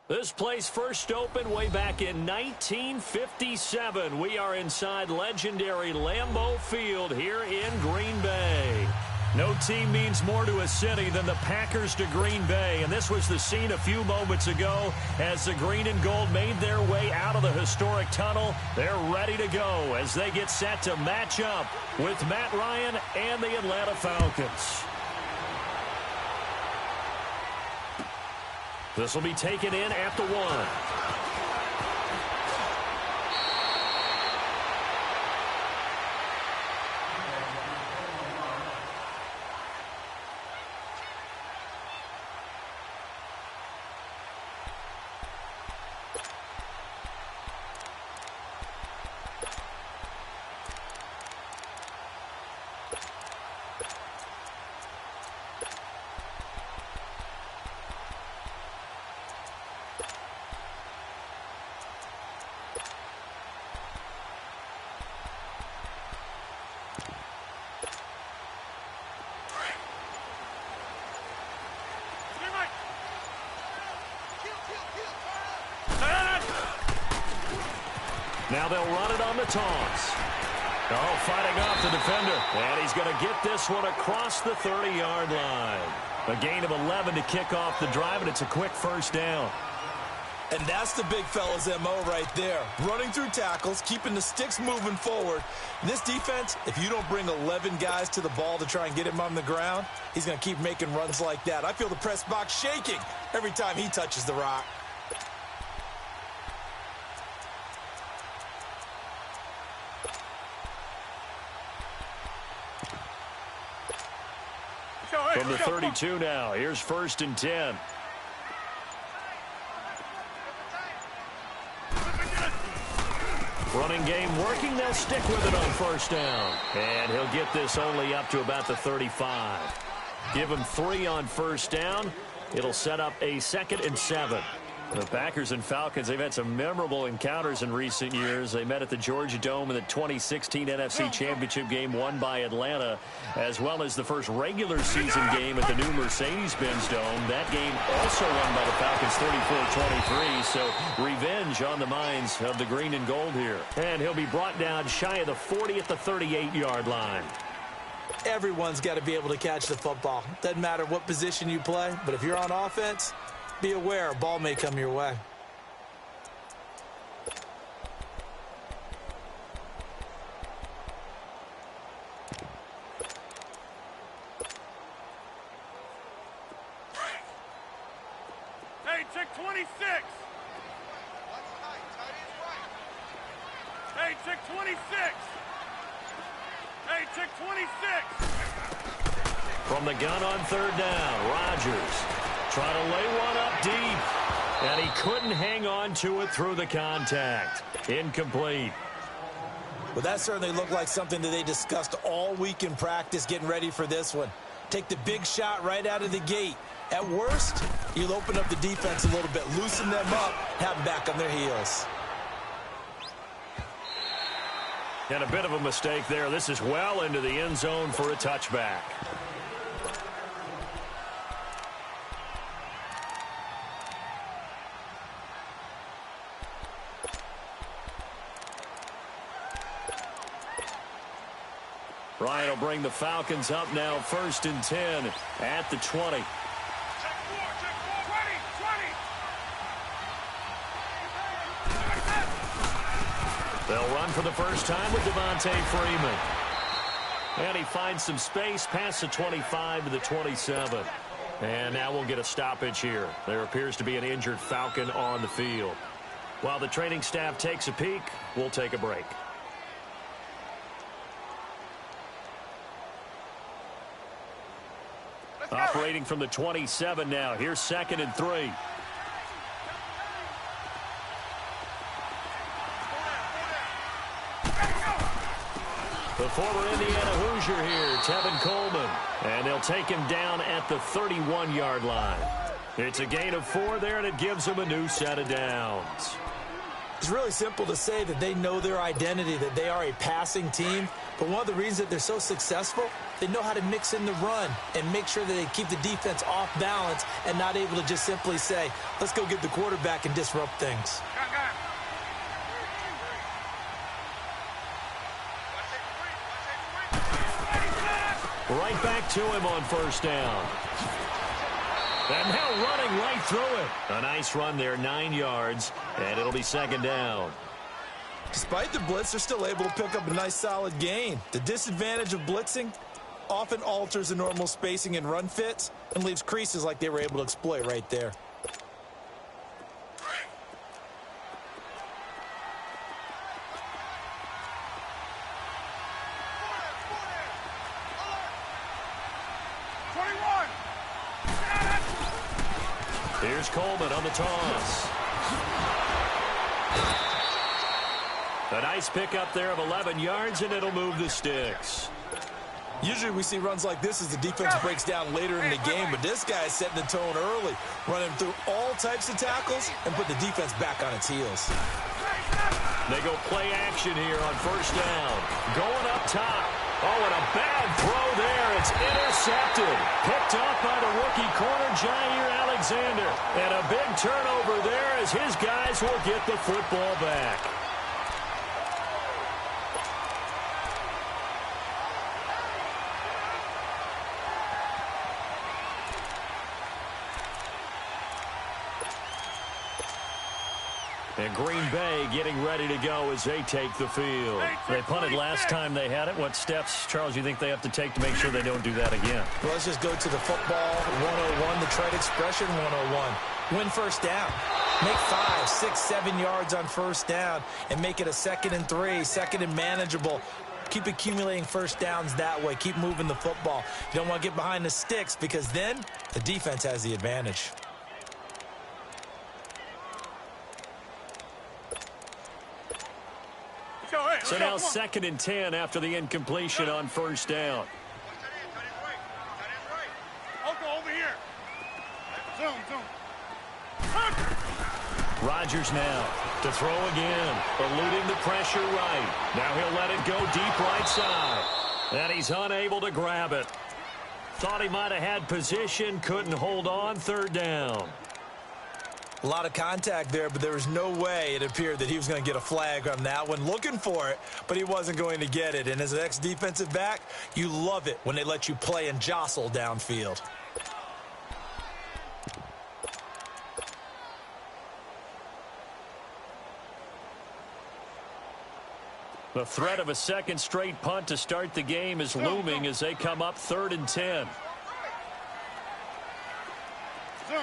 This place first opened way back in 1957. We are inside legendary Lambeau Field here in Green Bay. No team means more to a city than the Packers to Green Bay, and this was the scene a few moments ago as the green and gold made their way out of the historic tunnel. They're ready to go as they get set to match up with Matt Ryan and the Atlanta Falcons. This will be taken in at the 1. Now they'll run it on the toss. Oh, fighting off the defender. And he's going to get this one across the 30-yard line. A gain of 11 to kick off the drive, and it's a quick first down. And that's the big fella's MO right there. Running through tackles, keeping the sticks moving forward. In this defense, if you don't bring 11 guys to the ball to try and get him on the ground, he's going to keep making runs like that. I feel the press box shaking every time he touches the rock. From the 32 now, here's 1st and 10. Running game working, they'll stick with it on 1st down. And he'll get this only up to about the 35. Give him 3 on 1st down. It'll set up a 2nd and 7. The Packers and Falcons, they've had some memorable encounters in recent years. They met at the Georgia Dome in the 2016 NFC Championship game won by Atlanta, as well as the first regular season game at the new Mercedes-Benz Dome. That game also won by the Falcons 34-23, so revenge on the minds of the green and gold here. And he'll be brought down shy of the 40 at the 38-yard line. Everyone's got to be able to catch the football. Doesn't matter what position you play, but if you're on offense, be aware a ball may come your way. Hey, check 26. Hey, check 26. Hey, check 26. From the gun on 3rd down, Rodgers trying to lay one up deep, and he couldn't hang on to it through the contact. Incomplete. Well, that certainly looked like something that they discussed all week in practice getting ready for this one. Take the big shot right out of the gate. At worst, you'll open up the defense a little bit, loosen them up, have them back on their heels. And a bit of a mistake there. This is well into the end zone for a touchback. Ryan will bring the Falcons up now, 1st and 10 at the 20. Check 4, 20. They'll run for the first time with Devontae Freeman. And he finds some space past the 25 to the 27. And now we'll get a stoppage here. There appears to be an injured Falcon on the field. While the training staff takes a peek, we'll take a break. Operating from the 27 now. Here's 2nd and 3. The former Indiana Hoosier here, Tevin Coleman. And they'll take him down at the 31-yard line. It's a gain of 4 there, and it gives him a new set of downs. It's really simple to say that they know their identity, that they are a passing team. But one of the reasons that they're so successful, they know how to mix in the run and make sure that they keep the defense off balance and not able to just simply say, let's go get the quarterback and disrupt things. Right back to him on first down. And now running right through it. A nice run there, 9 yards, and it'll be second down. Despite the blitz, they're still able to pick up a nice solid gain. The disadvantage of blitzing often alters the normal spacing and run fits and leaves creases like they were able to exploit right there. Here's Coleman on the toss. A nice pickup there of 11 yards, and it'll move the sticks. Usually we see runs like this as the defense breaks down later in the game, but this guy is setting the tone early, running through all types of tackles and put the defense back on its heels. They go play action here on first down. Going up top. Oh, and a bad throw there. It's intercepted. Picked off by the rookie corner, Jair Alexander. And a big turnover there as his guys will get the football back. And Green Bay getting ready to go as they take the field. They punted last time they had it. What steps, Charles, you think they have to take to make sure they don't do that again? Well, let's just go to the football 101, the trade expression 101. Win first down. Make 5, 6, 7 yards on first down and make it a 2nd and 3, 2nd and manageable. Keep accumulating first downs that way. Keep moving the football. You don't want to get behind the sticks because then the defense has the advantage. So now 2nd and 10 after the incompletion on first down. Over here. Zoom. Rodgers now to throw again, eluding the pressure right. Now he'll let it go deep right side. And he's unable to grab it. Thought he might have had position, couldn't hold on, 3rd down. A lot of contact there, but there was no way it appeared that he was going to get a flag on that one. Looking for it, but he wasn't going to get it. And as an ex-defensive back, you love it when they let you play and jostle downfield. The threat of a 2nd straight punt to start the game is looming as they come up 3rd and 10. Zoom.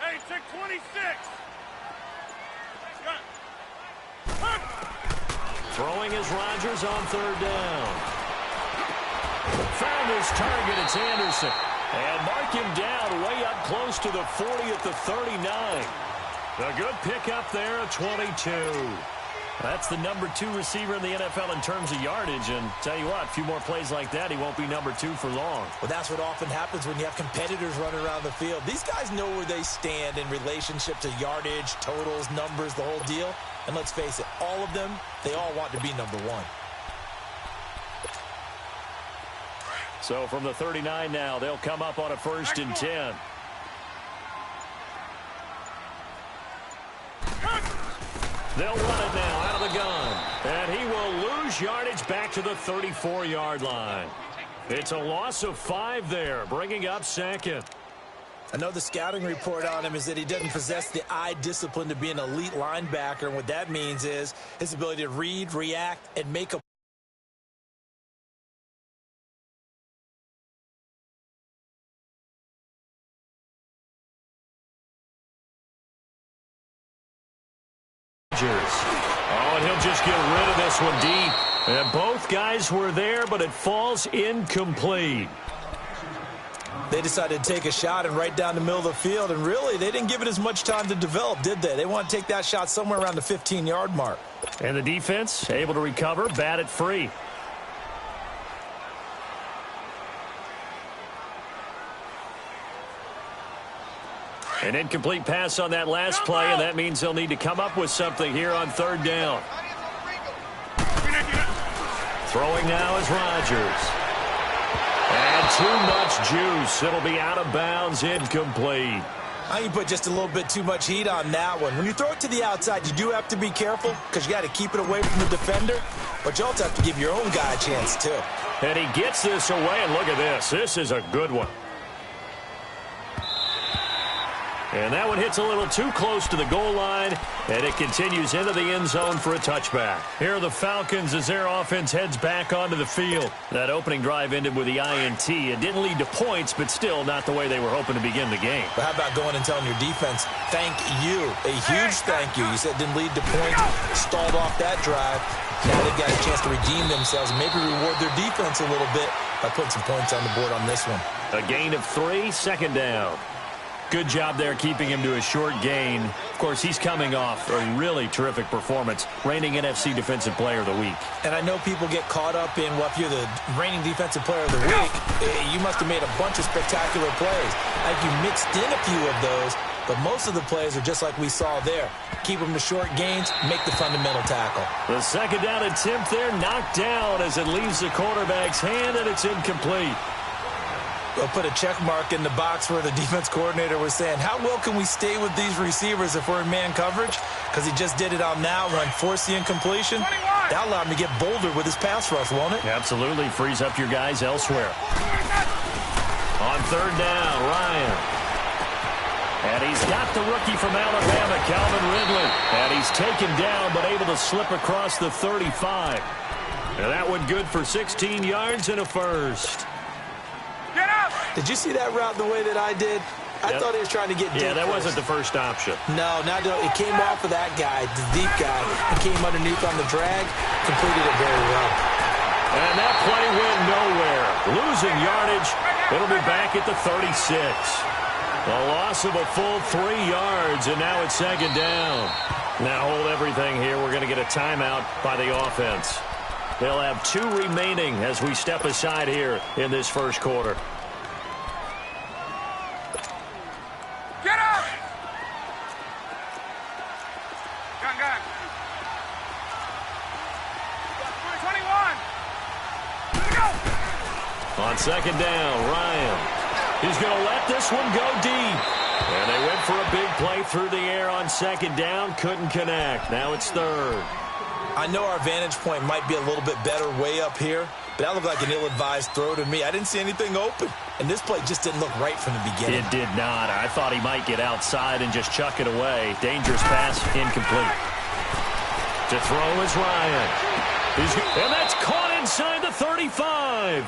Hey, check 26. Throwing is Rodgers on 3rd down. Found his target, it's Anderson. And mark him down way up close to the 40 at the 39. A good pickup there at 22. That's the number 2 receiver in the NFL in terms of yardage. And tell you what, a few more plays like that, he won't be number 2 for long. Well, that's what often happens when you have competitors running around the field. These guys know where they stand in relationship to yardage, totals, numbers, the whole deal. And let's face it, all of them, they all want to be number 1. So from the 39 now, they'll come up on a 1st and 10. They'll run it now out of the gun. And he will lose yardage back to the 34-yard line. It's a loss of 5 there, bringing up 2nd. I know the scouting report on him is that he doesn't possess the eye discipline to be an elite linebacker. And what that means is his ability to read, react, and make a Oh, and he'll just get rid of this one deep. And both guys were there, but it falls incomplete. They decided to take a shot and right down the middle of the field, and really, they didn't give it as much time to develop, did they? They want to take that shot somewhere around the 15-yard mark. And the defense able to recover, bat it free. An incomplete pass on that last play, and that means they'll need to come up with something here on third down. Throwing now is Rodgers. And too much juice. It'll be out of bounds, incomplete. You put just a little bit too much heat on that one. When you throw it to the outside, you do have to be careful because you got to keep it away from the defender, but you also have to give your own guy a chance too. And he gets this away, and look at this. This is a good one. And that one hits a little too close to the goal line, and it continues into the end zone for a touchback. Here are the Falcons as their offense heads back onto the field. That opening drive ended with the INT. It didn't lead to points, but still not the way they were hoping to begin the game. But how about going and telling your defense, thank you, a huge thank you. You said it didn't lead to points, stalled off that drive. Now they've got a chance to redeem themselves and maybe reward their defense a little bit by putting some points on the board on this one. A gain of 3, second down. Good job there keeping him to a short gain. Of course, he's coming off a really terrific performance, reigning NFC Defensive Player of the Week. And I know people get caught up in, well, if you're the reigning Defensive Player of the Week, you must have made a bunch of spectacular plays. I think you mixed in a few of those, but most of the plays are just like we saw there. Keep them to short gains, make the fundamental tackle. The second down attempt there knocked down as it leaves the quarterback's hand, and it's incomplete. We'll put a check mark in the box where the defense coordinator was saying, how well can we stay with these receivers if we're in man coverage? Because he just did it on that run, forced the incompletion. That allowed him to get bolder with his pass rush, won't it? Absolutely. Frees up your guys elsewhere. On third down, Ryan. And he's got the rookie from Alabama, Calvin Ridley. And he's taken down but able to slip across the 35. And that one good for 16 yards and a first. Did you see that route the way that I did? I thought he was trying to get deep. Yeah, that wasn't the first option. No, it came off of that guy, the deep guy. It came underneath on the drag, completed it very well. And that play went nowhere. Losing yardage. It'll be back at the 36. A loss of a full 3 yards, and now it's second down. Now hold everything here. We're going to get a timeout by the offense. They'll have 2 remaining as we step aside here in this first quarter. Get up! Gun. 21. Let's go! On second down, Ryan. He's going to let this one go deep. And they went for a big play through the air on second down. Couldn't connect. Now it's third. I know our vantage point might be a little bit better way up here, but that looked like an ill-advised throw to me. I didn't see anything open, and this play just didn't look right from the beginning. It did not. I thought he might get outside and just chuck it away. Dangerous pass, incomplete. To throw is Ryan. And that's caught inside the 35.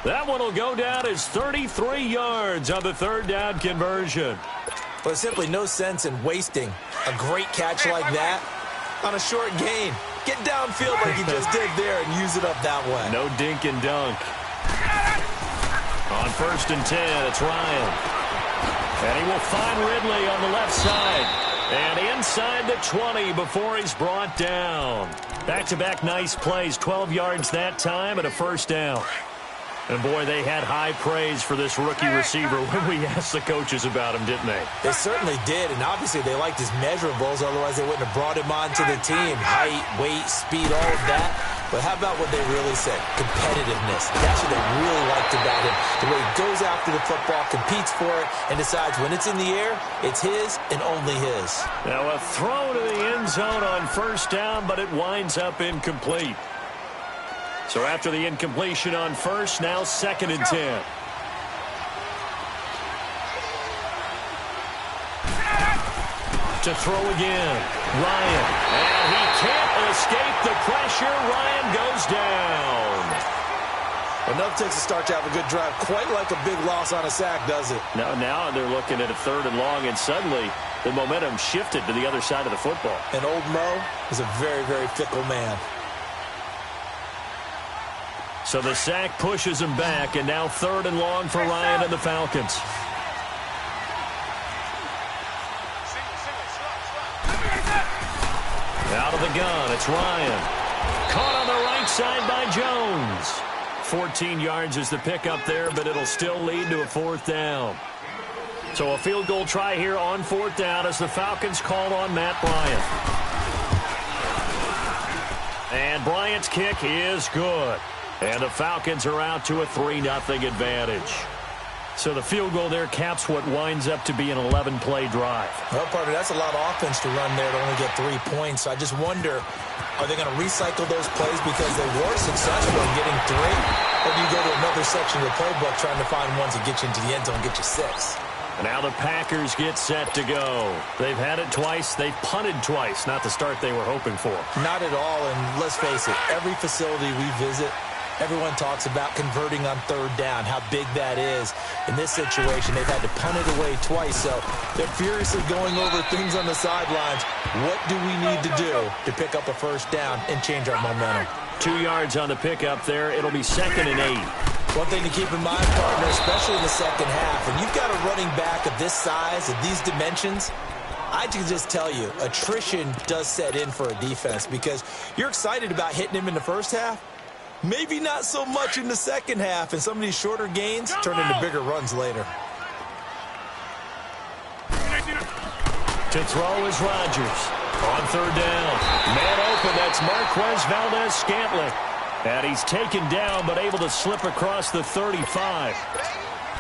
That one will go down as 33 yards on the third down conversion. But simply no sense in wasting a great catch like that on a short gain. Get downfield like he just did there and use it up that way. No dink and dunk. On first and 10, it's Ryan. And he will find Ridley on the left side. And inside the 20 before he's brought down. Back-to-back nice plays, 12 yards that time and a first down. And, boy, they had high praise for this rookie receiver when we asked the coaches about him, didn't they? They certainly did, and obviously they liked his measurables, otherwise they wouldn't have brought him onto the team. Height, weight, speed, all of that. But how about what they really said? Competitiveness. That's what they really liked about him. The way he goes after the football, competes for it, and decides when it's in the air, it's his and only his. Now a throw to the end zone on first down, but it winds up incomplete. So after the incompletion on first, now second and 10. To throw again, Ryan. And he can't escape the pressure. Ryan goes down. Enough takes a start to have a good drive. Quite like a big loss on a sack, does it? Now they're looking at a third and long, and suddenly the momentum shifted to the other side of the football. And old Mo is a very, very fickle man. So the sack pushes him back, and now third and long for Ryan and the Falcons. Out of the gun, it's Ryan. Caught on the right side by Jones. 14 yards is the pickup there, but it'll still lead to a fourth down. So a field goal try here on 4th down as the Falcons called on Matt Bryant. And Bryant's kick is good. And the Falcons are out to a 3-0 advantage. So the field goal there caps what winds up to be an 11-play drive. Well, partner, that's a lot of offense to run there to only get 3 points. I just wonder, are they going to recycle those plays because they were successful in getting 3? Or do you go to another section of the playbook trying to find ones that get you into the end zone and get you 6? And now the Packers get set to go. They've had it twice. They've punted twice. Not the start they were hoping for. Not at all, and let's face it, every facility we visit, everyone talks about converting on 3rd down, how big that is. In this situation, they've had to punt it away twice, so they're furiously going over things on the sidelines. What do we need to do to pick up a 1st down and change our momentum? 2 yards on the pickup there. It'll be 2nd and 8. One thing to keep in mind, partner, especially in the second half, when you've got a running back of this size, of these dimensions, I can just tell you, attrition does set in for a defense because you're excited about hitting him in the first half. Maybe not so much in the second half, and some of these shorter gains turn into bigger runs later. To throw is Rodgers. On 3rd down. Man open, that's Marquez Valdez-Scantling. And he's taken down, but able to slip across the 35.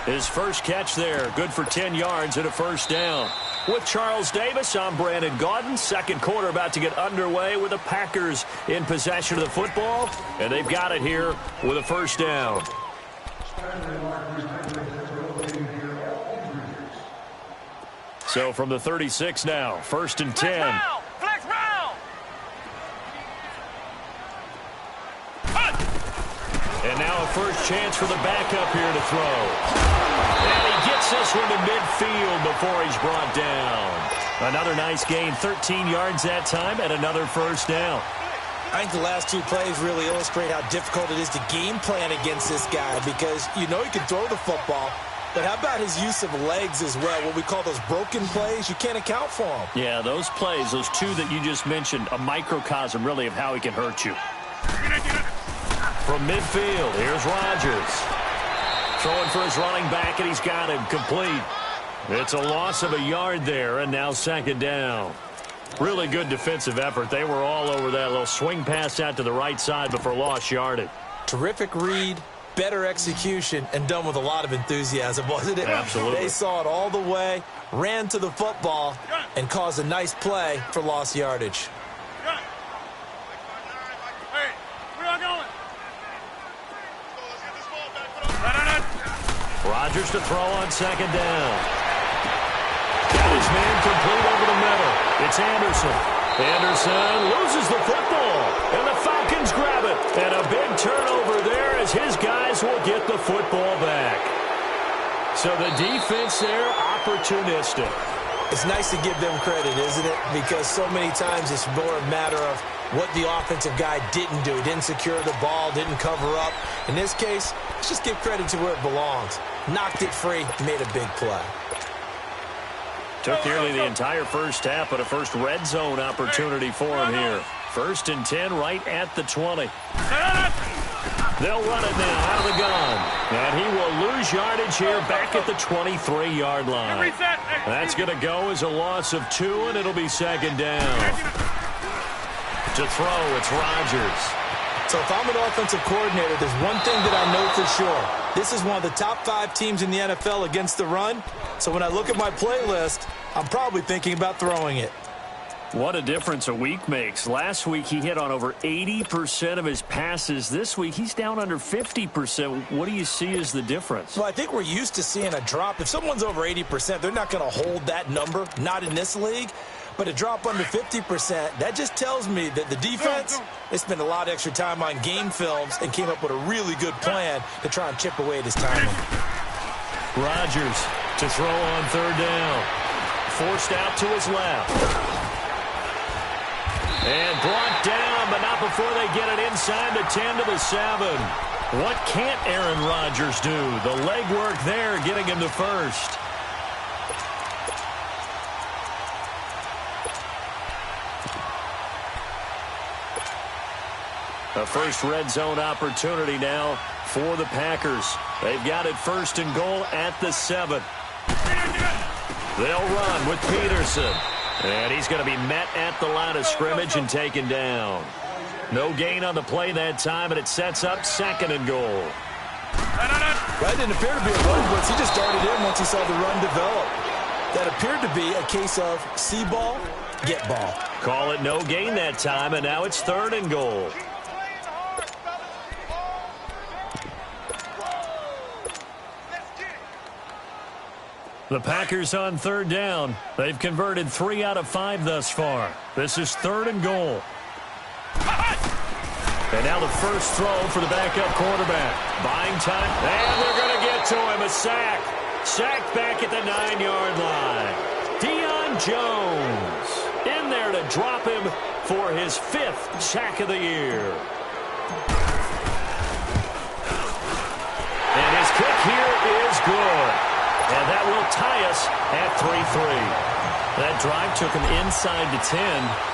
His first catch there, good for 10 yards and a 1st down. With Charles Davis, I'm Brandon Gaudin. Second quarter about to get underway with the Packers in possession of the football. And they've got it here with a 1st down. So from the 36 now, 1st and 10. And now a first chance for the backup here to throw. And he gets this one to midfield before he's brought down. Another nice gain, 13 yards that time, and another 1st down. I think the last 2 plays really illustrate how difficult it is to game plan against this guy because you know he can throw the football, but how about his use of legs as well? What we call those broken plays, you can't account for them. Yeah, those plays, those 2 that you just mentioned, a microcosm really of how he can hurt you. From midfield, here's Rodgers. Throwing for his running back, and he's got him complete. It's a loss of a yard there, and now 2nd down. Really good defensive effort. They were all over that little swing pass out to the right side before lost yardage. Terrific read, better execution, and done with a lot of enthusiasm, wasn't it? Absolutely. They saw it all the way, ran to the football, and caused a nice play for lost yardage. Rodgers to throw on 2nd down. Got his man complete over the middle. It's Anderson. Anderson loses the football, and the Falcons grab it. And a big turnover there as his guys will get the football back. So the defense there, opportunistic. It's nice to give them credit, isn't it? Because so many times it's more a matter of what the offensive guy didn't do. He didn't secure the ball, didn't cover up. In this case, let's just give credit to where it belongs. Knocked it free, made a big play. Took nearly the entire first half, but a first red zone opportunity for him here. 1st and 10 right at the 20. They'll run it now out of the gun. And he will lose yardage here back at the 23-yard line. That's going to go as a loss of 2, and it'll be 2nd down. To throw, it's Rodgers. So if I'm an offensive coordinator, there's one thing that I know for sure. This is one of the top 5 teams in the NFL against the run. So when I look at my playlist, I'm probably thinking about throwing it. What a difference a week makes. Last week he hit on over 80% of his passes. This week he's down under 50%. What do you see as the difference? Well, I think we're used to seeing a drop. If someone's over 80%, they're not going to hold that number, not in this league. But a drop under 50%, that just tells me that the defense, they spent a lot of extra time on game films and came up with a really good plan to try and chip away at his timing. Rodgers to throw on 3rd down. Forced out to his left. And brought down, but not before they get it inside the 10 to the 7. What can't Aaron Rodgers do? The legwork there getting him to 1st. A first red zone opportunity now for the Packers. They've got it 1st and goal at the 7. They'll run with Peterson. And he's going to be met at the line of scrimmage and taken down. No gain on the play that time, and it sets up 2nd and goal. That didn't appear to be a run blitz. He just darted in once he saw the run develop. That appeared to be a case of see ball, get ball. Call it no gain that time, and now it's 3rd and goal. The Packers on 3rd down. They've converted 3 out of 5 thus far. This is 3rd and goal. And now the first throw for the backup quarterback. Buying time, and they're going to get to him. A sack. Sacked back at the 9-yard line. Deion Jones in there to drop him for his 5th sack of the year. And his kick here is good. And that will tie us at 3-3. That drive took him inside the 10.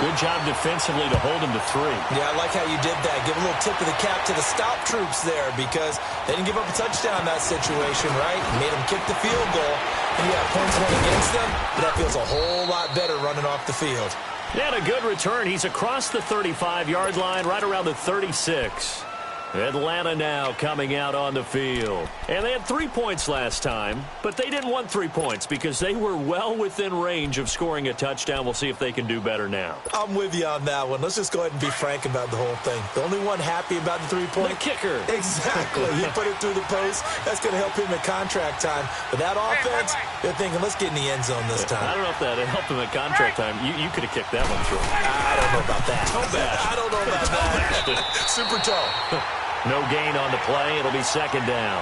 Good job defensively to hold him to 3. Yeah, I like how you did that. Give a little tip of the cap to the stop troops there because they didn't give up a touchdown in that situation, right? Made them kick the field goal. And yeah, points went against them, but that feels a whole lot better running off the field. And a good return. He's across the 35-yard line, right around the 36. Atlanta now coming out on the field. And they had 3 points last time, but they didn't want 3 points because they were well within range of scoring a touchdown. We'll see if they can do better now. I'm with you on that one. Let's just go ahead and be frank about the whole thing. The only one happy about the 3-point. The kicker. Exactly. You put it through the post. That's going to help him at contract time. But that offense, they're thinking, let's get in the end zone this time. I don't know if that helped him at contract time. You could have kicked that one through. I don't know about that. Toe bash. I don't know about that. Super toe. No gain on the play. It'll be 2nd down.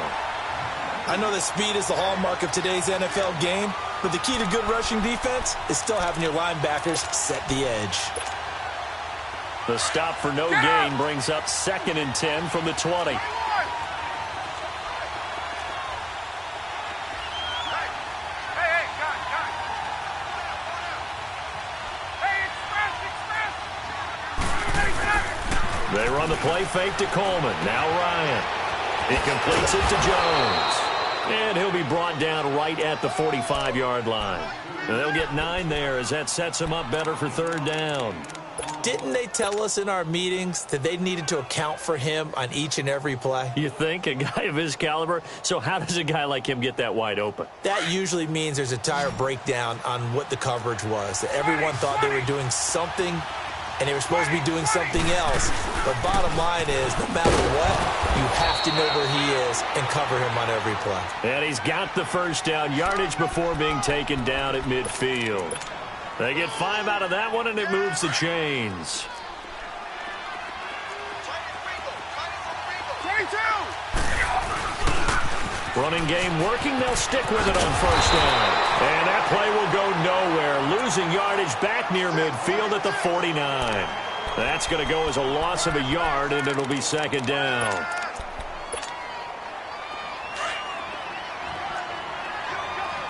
I know that speed is the hallmark of today's NFL game, but the key to good rushing defense is still having your linebackers set the edge. The stop for no gain brings up 2nd and 10 from the 20. They run the play fake to Coleman. Now Ryan. He completes it to Jones. And he'll be brought down right at the 45-yard line. And they'll get 9 there as that sets him up better for 3rd down. Didn't they tell us in our meetings that they needed to account for him on each and every play? You think? A guy of his caliber? So how does a guy like him get that wide open? That usually means there's a tire breakdown on what the coverage was. That everyone thought they were doing something and they were supposed to be doing something else. But bottom line is, no matter what, you have to know where he is and cover him on every play. And he's got the first down yardage before being taken down at midfield. They get 5 out of that one, and it moves the chains. 22! Running game working. They'll stick with it on 1st down. And that play will go nowhere. Losing yardage back near midfield at the 49. That's going to go as a loss of a yard, and it'll be 2nd down.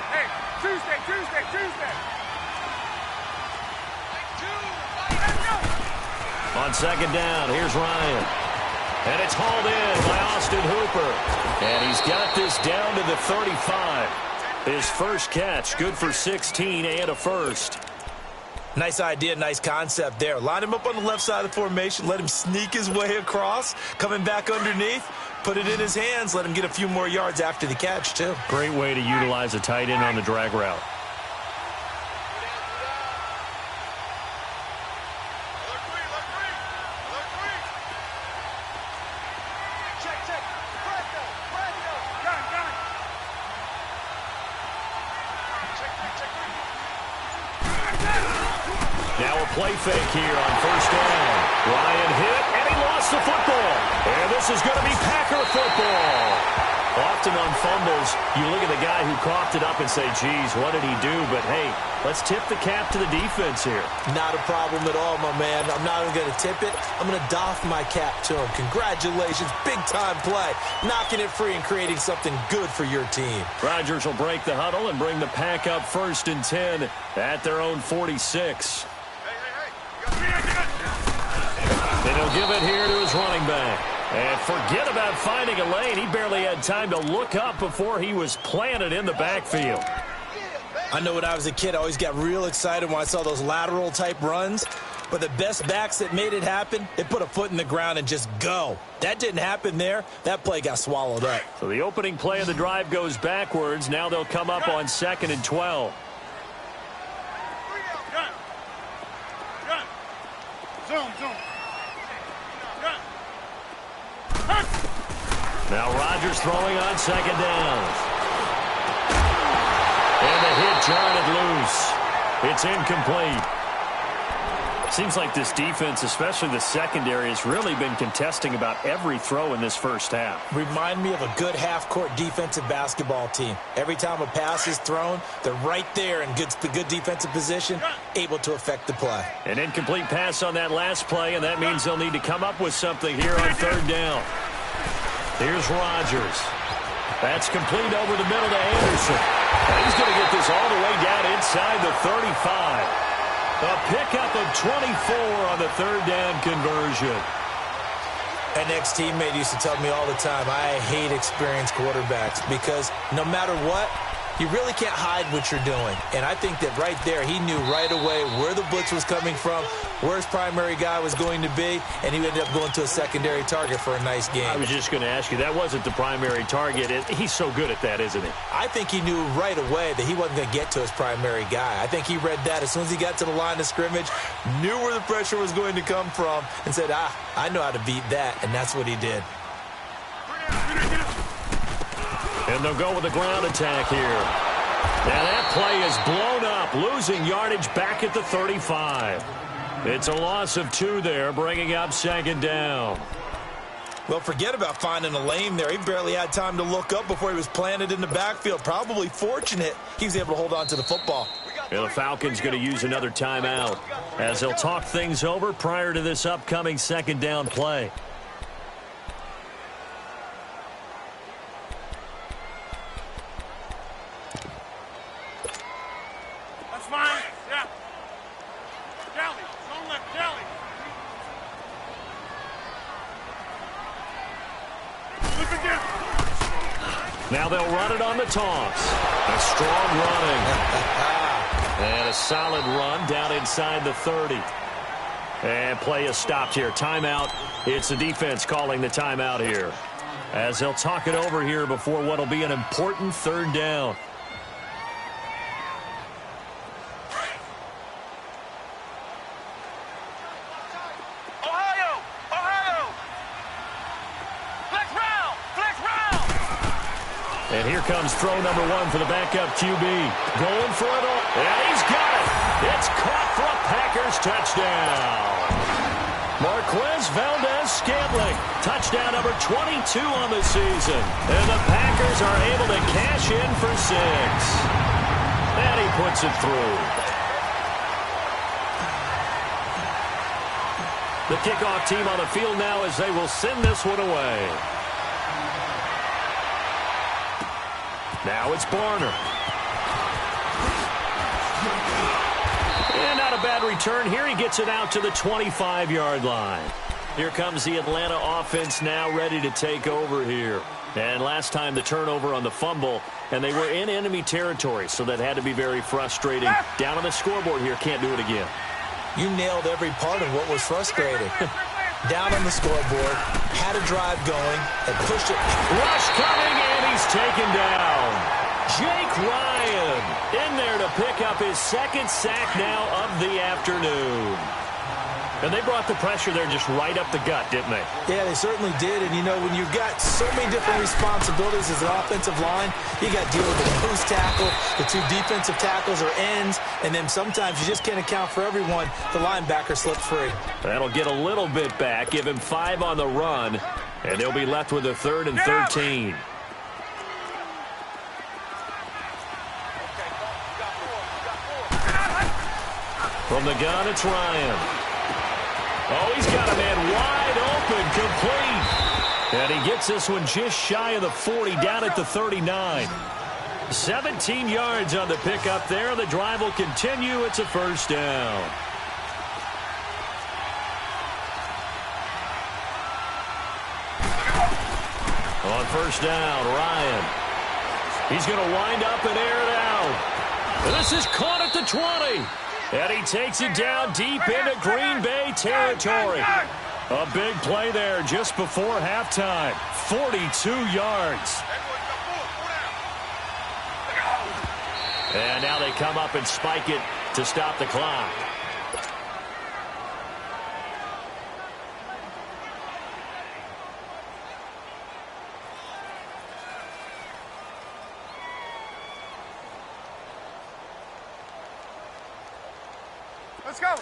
Hey, Tuesday. On 2nd down, here's Ryan. And it's hauled in by Austin Hooper. And he's got this down to the 35. His first catch, good for 16 and a first. Nice idea, nice concept there. Line him up on the left side of the formation. Let him sneak his way across. Coming back underneath. Put it in his hands. Let him get a few more yards after the catch, too. Great way to utilize a tight end on the drag route. Now a play fake here on 1st down. Ryan hit, and he lost the football. And this is going to be Packer football. Often on fumbles, you look at the guy who coughed it up and say, geez, what did he do? But, hey, let's tip the cap to the defense here. Not a problem at all, my man. I'm not even going to tip it. I'm going to doff my cap to him. Congratulations. Big-time play. Knocking it free and creating something good for your team. Rodgers will break the huddle and bring the Pack up 1st and 10 at their own 46. And he'll give it here to his running back. And forget about finding a lane. He barely had time to look up before he was planted in the backfield. I know when I was a kid, I always got real excited when I saw those lateral type runs. But the best backs that made it happen, they put a foot in the ground and just go. That didn't happen there. That play got swallowed up. So the opening play of the drive goes backwards. Now they'll come up on 2nd and 12. Now Rodgers throwing on 2nd down. And the hit jarred loose. It's incomplete. Seems like this defense, especially the secondary, has really been contesting about every throw in this first half. Remind me of a good half-court defensive basketball team. Every time a pass is thrown, they're right there in good defensive position, able to affect the play. An incomplete pass on that last play, and that means they'll need to come up with something here on 3rd down. Here's Rodgers. That's complete over the middle to Anderson. And he's going to get this all the way down inside the 35. A pickup of 24 on the 3rd down conversion. An ex-teammate used to tell me all the time, I hate experienced quarterbacks because no matter what, you really can't hide what you're doing. And I think that right there, he knew right away where the blitz was coming from, where his primary guy was going to be, and he ended up going to a secondary target for a nice game. I was just going to ask you, that wasn't the primary target. He's so good at that, isn't he? I think he knew right away that he wasn't going to get to his primary guy. I think he read that as soon as he got to the line of scrimmage, knew where the pressure was going to come from, and said, I know how to beat that, and that's what he did. And they'll go with a ground attack here. Now that play is blown up, losing yardage back at the 35. It's a loss of 2 there, bringing up 2nd down. Well, forget about finding a lane there. He barely had time to look up before he was planted in the backfield. Probably fortunate he was able to hold on to the football. And the Falcons going to use another timeout as they'll talk things over prior to this upcoming 2nd down play. Now they'll run it on the toss. A strong running. And a solid run down inside the 30. And play is stopped here. Timeout. It's the defense calling the timeout here, as they'll talk it over here before what will be an important 3rd down. And here comes throw number 1 for the backup QB. Going for it all. And he's got it. It's caught for a Packers touchdown. Marquez Valdez-Scantling. Touchdown number 22 on the season. And the Packers are able to cash in for 6. And he puts it through. The kickoff team on the field now as they will send this one away. Now it's Barner. And not a bad return here. He gets it out to the 25-yard line. Here comes the Atlanta offense now ready to take over here. And last time the turnover on the fumble, and they were in enemy territory, so that had to be very frustrating. Down on the scoreboard here, can't do it again. You nailed every part of what was frustrating. Down on the scoreboard, had a drive going, and pushed it. Rush coming, and he's taken down. Jake Ryan in there to pick up his 2nd sack now of the afternoon. And they brought the pressure there just right up the gut, didn't they? Yeah, they certainly did. And, you know, when you've got so many different responsibilities as an offensive line, you got to deal with the nose tackle, the 2 defensive tackles or ends, and then sometimes you just can't account for everyone. The linebacker slipped free. That'll get a little bit back, give him 5 on the run, and they'll be left with a 3rd and 13. From the gun, it's Ryan. Oh, he's got a man wide open, complete. And he gets this one just shy of the 40, down at the 39. 17 yards on the pickup there. The drive will continue. It's a 1st down. On 1st down, Ryan. He's going to wind up and air it out. This is caught at the 20. And he takes it down deep into Green Bay territory. A big play there just before halftime. 42 yards. And now they come up and spike it to stop the clock. Let's go.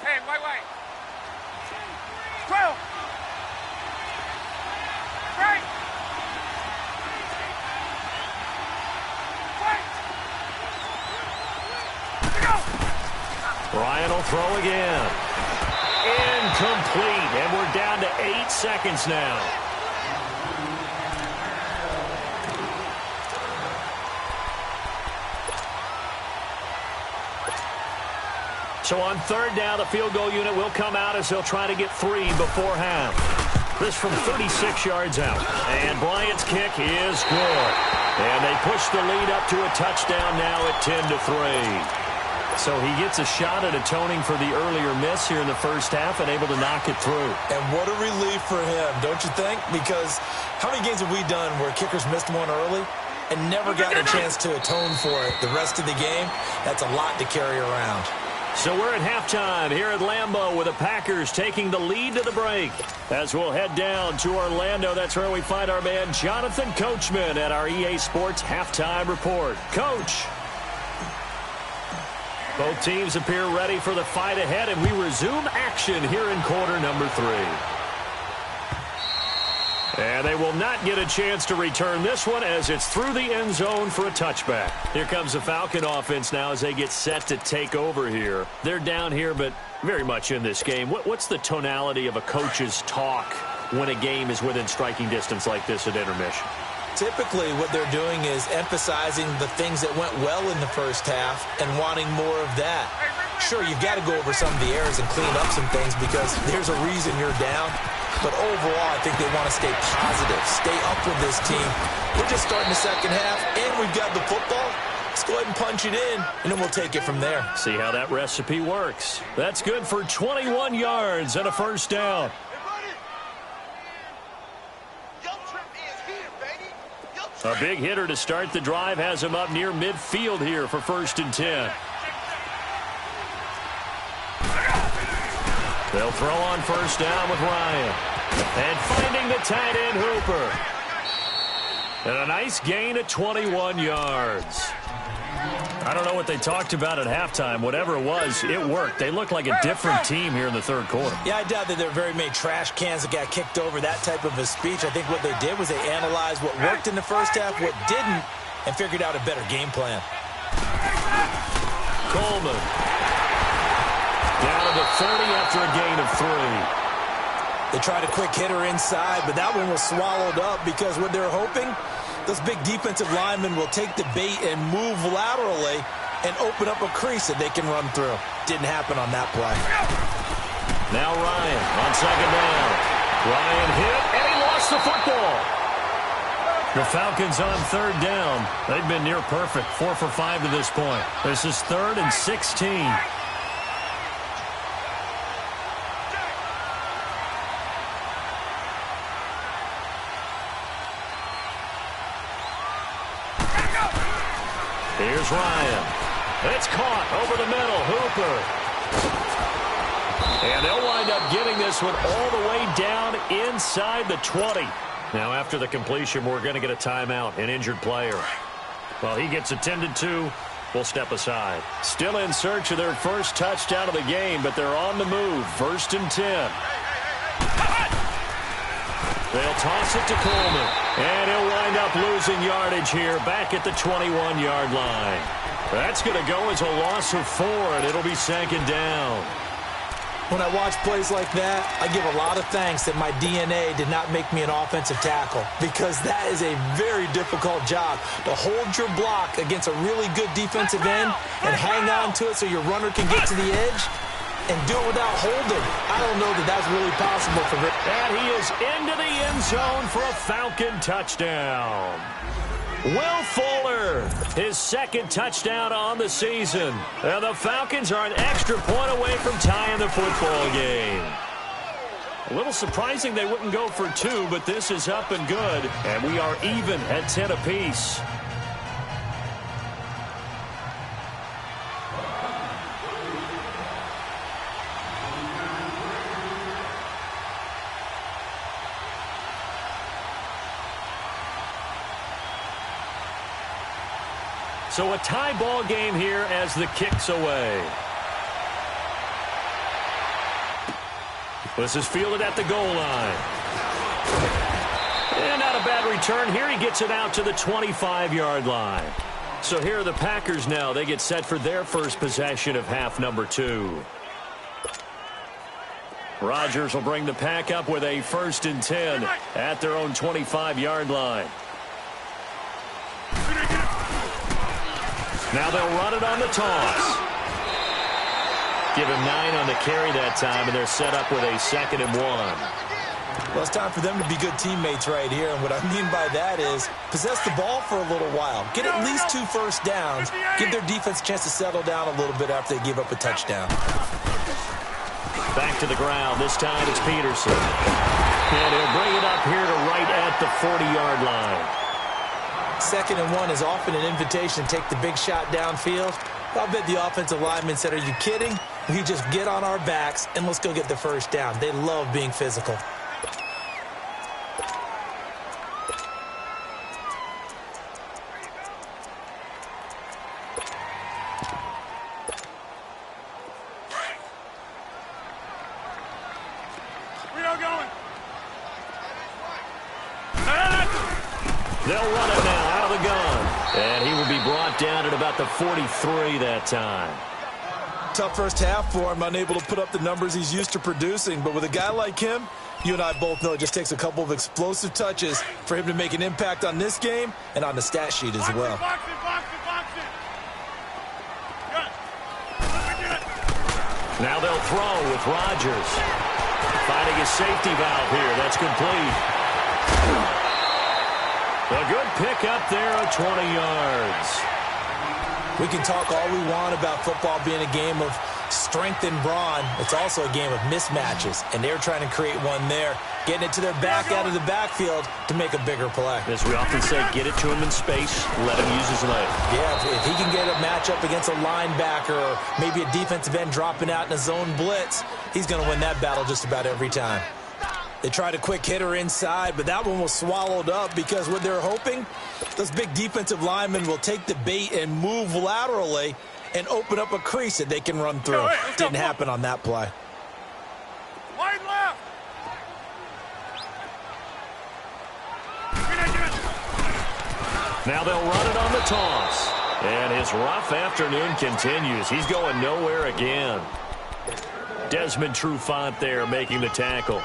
Hey, wait. 12. Right. Ryan will throw again. Incomplete. And we're down to 8 seconds now. So on third down, the field goal unit will come out as they'll try to get 3 before half. This from 36 yards out. And Bryant's kick is good. And they push the lead up to a touchdown now at 10-3. So he gets a shot at atoning for the earlier miss here in the first half and able to knock it through. And what a relief for him, don't you think? Because how many games have we done where kickers missed one early and never gotten a chance to atone for it the rest of the game? That's a lot to carry around. So we're at halftime here at Lambeau with the Packers taking the lead to the break. As we'll head down to Orlando, that's where we find our man Jonathan Coachman at our EA Sports Halftime Report. Coach. Both teams appear ready for the fight ahead, and we resume action here in quarter number 3. And they will not get a chance to return this one as it's through the end zone for a touchback. Here comes the Falcon offense now as they get set to take over here. They're down here, but very much in this game. What's the tonality of a coach's talk when a game is within striking distance like this at intermission? Typically, what they're doing is emphasizing the things that went well in the first half and wanting more of that. Sure, you've got to go over some of the errors and clean up some things because there's a reason you're down. But overall, I think they want to stay positive, stay up with this team. We're just starting the second half, and we've got the football. Let's go ahead and punch it in, and then we'll take it from there. See how that recipe works. That's good for 21 yards and a first down. A big hitter to start the drive has him up near midfield here for 1st and 10. They'll throw on first down with Ryan. And finding the tight end Hooper. And a nice gain at 21 yards. I don't know what they talked about at halftime. Whatever it was, it worked. They look like a different team here in the third quarter. Yeah, I doubt that there are very many trash cans that got kicked over, that type of a speech. I think what they did was they analyzed what worked in the first half, what didn't, and figured out a better game plan. Coleman. Down to the 30 after a gain of 3. They tried a quick hitter inside, but that one was swallowed up because what they're hoping, those big defensive linemen will take the bait and move laterally and open up a crease that they can run through. Didn't happen on that play. Now Ryan on second down. Ryan hit, and he lost the football. The Falcons on third down. They've been near perfect, 4 for 5 to this point. This is 3rd and 16. Here's Ryan. It's caught over the middle. Hooper. And they'll wind up getting this one all the way down inside the 20. Now, after the completion, we're going to get a timeout, an injured player. Well, he gets attended to. We'll step aside. Still in search of their first touchdown of the game, but they're on the move. 1st and 10. They'll toss it to Coleman. And he'll wind up losing yardage here back at the 21-yard line. That's going to go as a loss of 4, and it'll be 2nd down. When I watch plays like that, I give a lot of thanks that my DNA did not make me an offensive tackle because that is a very difficult job to hold your block against a really good defensive end and hang on to it so your runner can get to the edge and do it without holding. I don't know that that's really possible for Rick. And he is into the end zone for a Falcon touchdown. Will Fuller, his second touchdown on the season. And the Falcons are an extra point away from tying the football game. A little surprising they wouldn't go for 2, but this is up and good. And we are even at 10 apiece. So a tie ball game here as the kick's away. This is fielded at the goal line. And not a bad return here. He gets it out to the 25-yard line. So here are the Packers now. They get set for their first possession of half number 2. Rodgers will bring the Pack up with a 1st and 10 at their own 25-yard line. Now they'll run it on the toss. Give him 9 on the carry that time, and they're set up with a 2nd and 1. Well, it's time for them to be good teammates right here. And what I mean by that is possess the ball for a little while. Get at least 2 first downs. Give their defense a chance to settle down a little bit after they give up a touchdown. Back to the ground. This time it's Peterson. And he'll bring it up here to right at the 40-yard line. 2nd and 1 is often an invitation to take the big shot downfield. I'll bet the offensive lineman said, "Are you kidding? We just get on our backs and let's go get the first down." They love being physical. They'll run it now out of the gun. And he will be brought down at about the 43 that time. Tough first half for him, unable to put up the numbers he's used to producing. But with a guy like him, you and I both know it just takes a couple of explosive touches for him to make an impact on this game and on the stat sheet as well. Now they'll throw with Rodgers. Finding his safety valve here. That's complete. A good pickup there of 20 yards. We can talk all we want about football being a game of strength and brawn. It's also a game of mismatches, and they're trying to create one there, getting it to their back out of the backfield to make a bigger play. As we often say, get it to him in space, let him use his leg. Yeah, if he can get a matchup against a linebacker or maybe a defensive end dropping out in a zone blitz, he's going to win that battle just about every time. They tried a quick hitter inside, but that one was swallowed up because what they're hoping, those big defensive linemen will take the bait and move laterally and open up a crease that they can run through. Didn't happen on that play. Wide left. Now they'll run it on the toss. And his rough afternoon continues. He's going nowhere again. Desmond Trufant there making the tackle.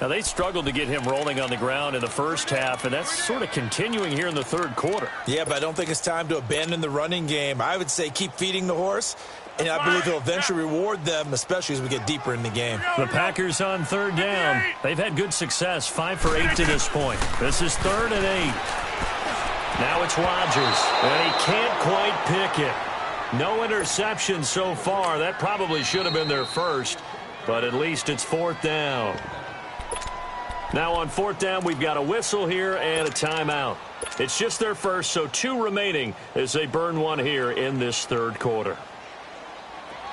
Now, they struggled to get him rolling on the ground in the first half, and that's sort of continuing here in the third quarter. Yeah, but I don't think it's time to abandon the running game. I would say keep feeding the horse, and I believe he'll eventually reward them, especially as we get deeper in the game. The Packers on 3rd down. They've had good success, 5 for 8 to this point. This is 3rd and 8. Now it's Rodgers, and he can't quite pick it. No interception so far. That probably should have been their first, but at least it's 4th down. Now on 4th down, we've got a whistle here and a timeout. It's just their first, so 2 remaining as they burn one here in this third quarter.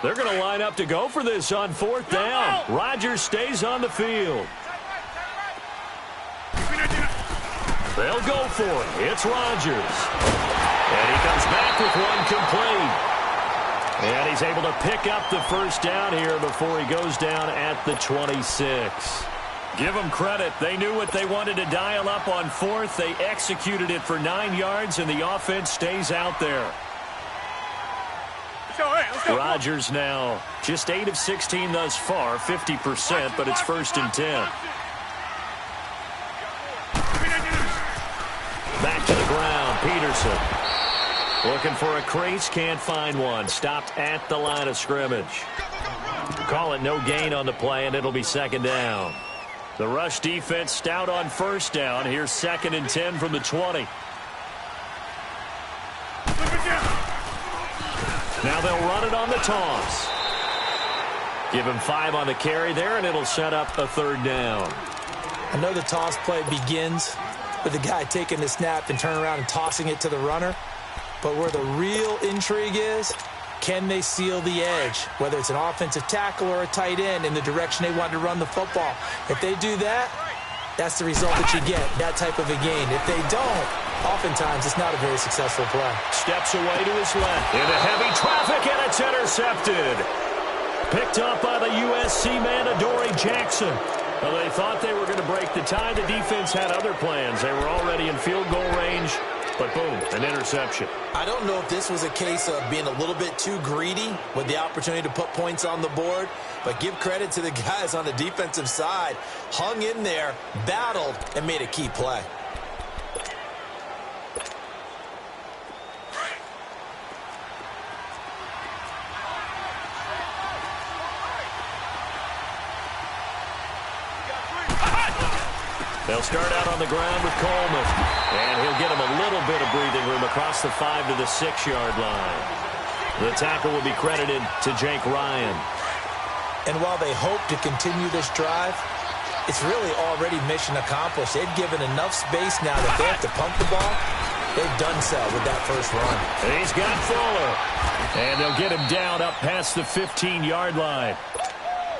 They're going to line up to go for this on 4th down. Rodgers stays on the field. They'll go for it. It's Rodgers. And he comes back with one complete. And he's able to pick up the first down here before he goes down at the 26. Give them credit. They knew what they wanted to dial up on 4th. They executed it for 9 yards, and the offense stays out there. Let's go. Rodgers now just 8 of 16 thus far, 50%, but it's 1st and 10. Back to the ground, Peterson. Looking for a crease, can't find one. Stopped at the line of scrimmage. Call it no gain on the play, and it'll be 2nd down. The rush defense stout on 1st down. Here's 2nd and 10 from the 20. Now they'll run it on the toss. Give him 5 on the carry there, and it'll set up a 3rd down. I know the toss play begins with the guy taking the snap and turning around and tossing it to the runner. But where the real intrigue is, can they seal the edge, whether it's an offensive tackle or a tight end in the direction they want to run the football? If they do that, that's the result that you get, that type of a gain. If they don't, oftentimes it's not a very successful play. Steps away to his left. Into heavy traffic, and it's intercepted. Picked up by the USC man, Adoree Jackson. Well, they thought they were going to break the tie. The defense had other plans. They were already in field goal range, but boom, an interception. I don't know if this was a case of being a little bit too greedy with the opportunity to put points on the board, but give credit to the guys on the defensive side. Hung in there, battled, and made a key play. They'll start out on the ground with Coleman, and he'll get him a little bit of breathing room across the 5 to the 6-yard line. The tackle will be credited to Jake Ryan. And while they hope to continue this drive, it's really already mission accomplished. They've given enough space now that they have to pump the ball. They've done so with that first run. And he's got Fuller, and they'll get him down up past the 15-yard line.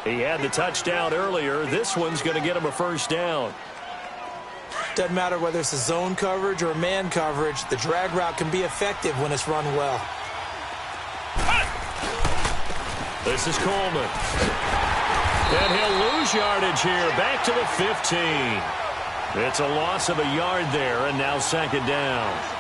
He had the touchdown earlier. This one's going to get him a 1st down. Doesn't matter whether it's a zone coverage or a man coverage, the drag route can be effective when it's run well. This is Coleman. And he'll lose yardage here, back to the 15. It's a loss of a yard there, and now 2nd down.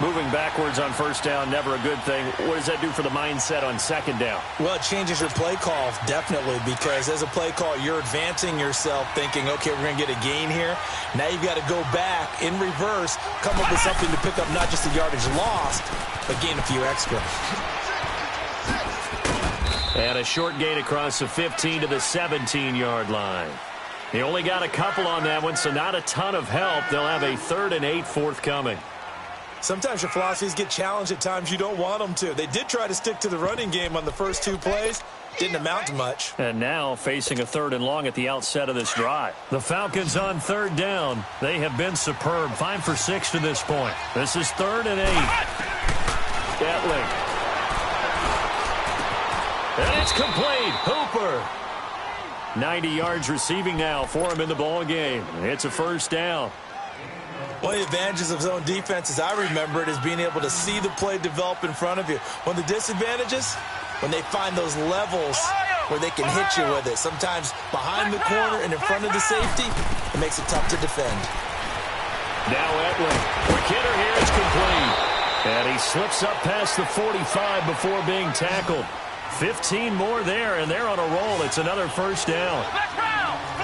Moving backwards on 1st down, never a good thing. What does that do for the mindset on 2nd down? Well, it changes your play call, definitely, because as a play call, you're advancing yourself thinking, okay, we're going to get a gain here. Now you've got to go back in reverse, come up with something to pick up not just the yardage lost, but gain a few extra. And a short gain across the 15 to the 17-yard line. They only got a couple on that one, so not a ton of help. They'll have a 3rd and 8 forthcoming. Sometimes your philosophies get challenged at times you don't want them to. They did try to stick to the running game on the first 2 plays. Didn't amount to much. And now facing a 3rd and long at the outset of this drive. The Falcons on 3rd down. They have been superb. 5 for 6 to this point. This is 3rd and 8. Etling. And it's complete. Hooper. 90 yards receiving now for him in the ball game. It's a 1st down. One of the advantages of zone defense, as I remember it, is being able to see the play develop in front of you. One of the disadvantages, when they find those levels where they can hit you with it. Sometimes behind the corner and in front of the safety, it makes it tough to defend. Now Etling. Quick hitter here. It's complete. And he slips up past the 45 before being tackled. 15 more there, and they're on a roll. It's another 1st down.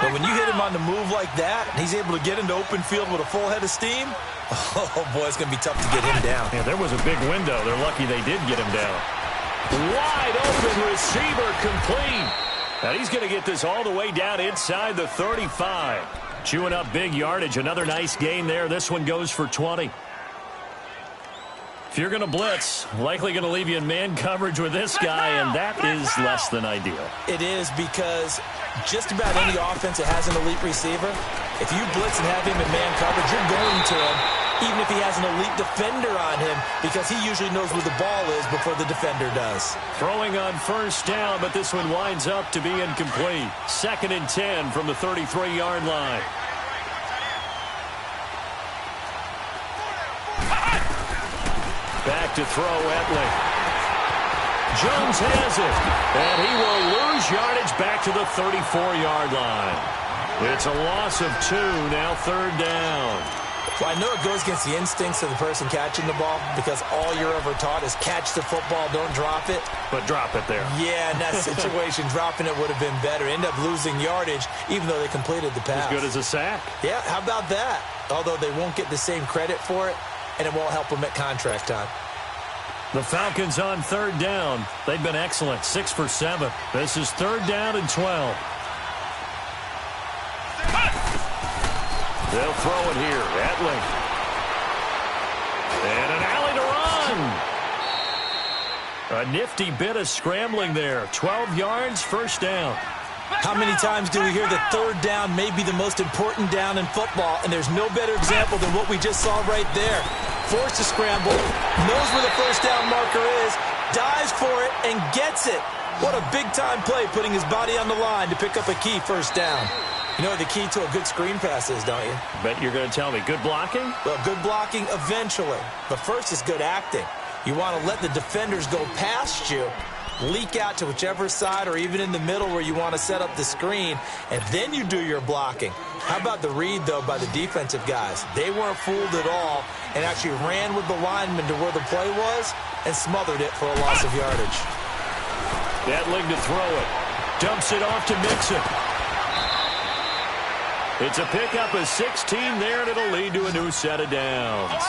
But when you hit him on the move like that, and he's able to get into open field with a full head of steam, oh, boy, it's going to be tough to get him down. Yeah, there was a big window. They're lucky they did get him down. Wide open receiver complete. And he's going to get this all the way down inside the 35. Chewing up big yardage. Another nice gain there. This one goes for 20. If you're going to blitz, likely going to leave you in man coverage with this guy, and that is less than ideal. It is, because just about any offense that has an elite receiver, if you blitz and have him in man coverage, you're going to him, even if he has an elite defender on him, because he usually knows where the ball is before the defender does. Throwing on 1st down, but this one winds up to be incomplete. 2nd and 10 from the 33-yard line. Back to throw, Etling. Jones has it, and he will lose yardage back to the 34-yard line. It's a loss of 2, now 3rd down. Well, I know it goes against the instincts of the person catching the ball, because all you're ever taught is catch the football, don't drop it. But drop it there. Yeah, in that situation, dropping it would have been better. End up losing yardage, even though they completed the pass. As good as a sack. Yeah, how about that? Although they won't get the same credit for it, and it won't help them at contract time. The Falcons on 3rd down. They've been excellent, 6 for 7. This is 3rd down and 12. They'll throw it here. Etling. And an alley to run. A nifty bit of scrambling there. 12 yards, first down. How many times do we hear that third down may be the most important down in football, and there's no better example than what we just saw right there. Forced to scramble, knows where the first down marker is, dives for it, and gets it. What a big-time play, putting his body on the line to pick up a key first down. You know what the key to a good screen pass is, don't you? Bet you're going to tell me. Good blocking? Well, good blocking eventually. But first is good acting. You want to let the defenders go past you, leak out to whichever side or even in the middle where you want to set up the screen, and then you do your blocking. How about the read, though, by the defensive guys? They weren't fooled at all and actually ran with the lineman to where the play was and smothered it for a loss of yardage. Edling to throw it. Dumps it off to Mixon. It's a pickup of 16 there, and it'll lead to a new set of downs.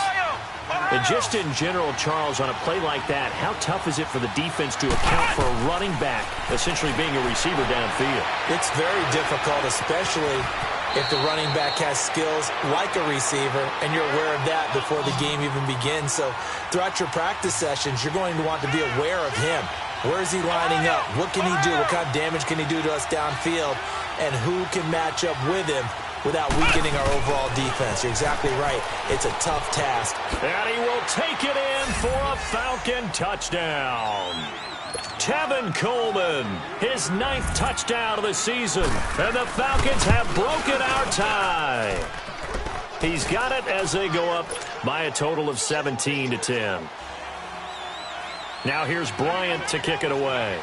And just in general, Charles, on a play like that, how tough is it for the defense to account for a running back essentially being a receiver downfield? It's very difficult, especially if the running back has skills like a receiver, and you're aware of that before the game even begins. So throughout your practice sessions, you're going to want to be aware of him. Where is he lining up? What can he do? What kind of damage can he do to us downfield? And who can match up with him without weakening our overall defense? You're exactly right. It's a tough task. And he will take it in for a Falcon touchdown. Tevin Coleman, his 9th touchdown of the season. And the Falcons have broken our tie. He's got it as they go up by a total of 17-10. Now here's Bryant to kick it away.